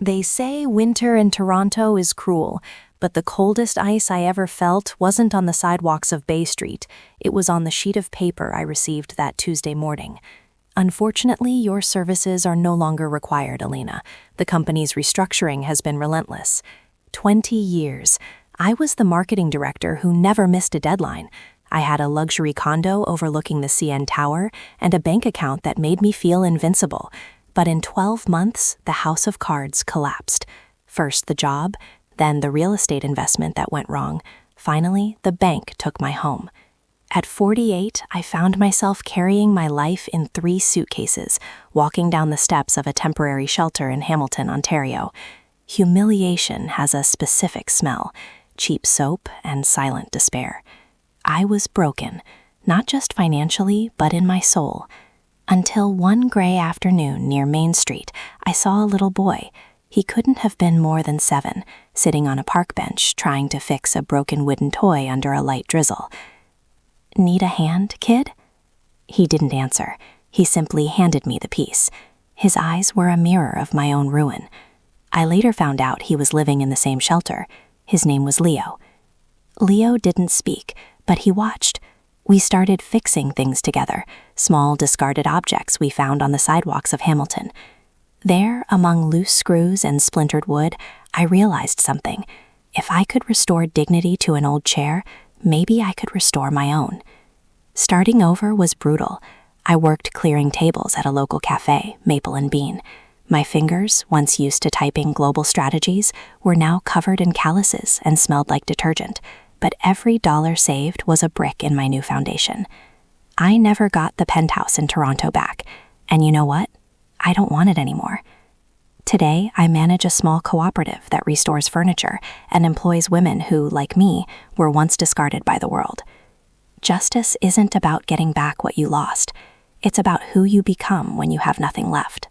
They say winter in Toronto is cruel, but the coldest ice I ever felt wasn't on the sidewalks of Bay Street. It was on the sheet of paper I received that Tuesday morning. Unfortunately, your services are no longer required, Elena. The company's restructuring has been relentless. 20 years. I was the marketing director who never missed a deadline. I had a luxury condo overlooking the CN Tower and a bank account that made me feel invincible. But in 12 months, the house of cards collapsed. First the job, then the real estate investment that went wrong. Finally, the bank took my home. At 48, I found myself carrying my life in 3 suitcases, walking down the steps of a temporary shelter in Hamilton, Ontario. Humiliation has a specific smell, cheap soap and silent despair. I was broken, not just financially, but in my soul. Until one gray afternoon near Main Street, I saw a little boy. He couldn't have been more than 7, sitting on a park bench trying to fix a broken wooden toy under a light drizzle. "Need a hand, kid?" He didn't answer. He simply handed me the piece. His eyes were a mirror of my own ruin. I later found out he was living in the same shelter. His name was Leo. Leo didn't speak, but he watched. We started fixing things together, small discarded objects we found on the sidewalks of Hamilton. There, among loose screws and splintered wood, I realized something. If I could restore dignity to an old chair, maybe I could restore my own. Starting over was brutal. I worked clearing tables at a local cafe, Maple and Bean. My fingers, once used to typing global strategies, were now covered in calluses and smelled like detergent. But every dollar saved was a brick in my new foundation. I never got the penthouse in Toronto back, and you know what? I don't want it anymore. Today, I manage a small cooperative that restores furniture and employs women who, like me, were once discarded by the world. Justice isn't about getting back what you lost. It's about who you become when you have nothing left.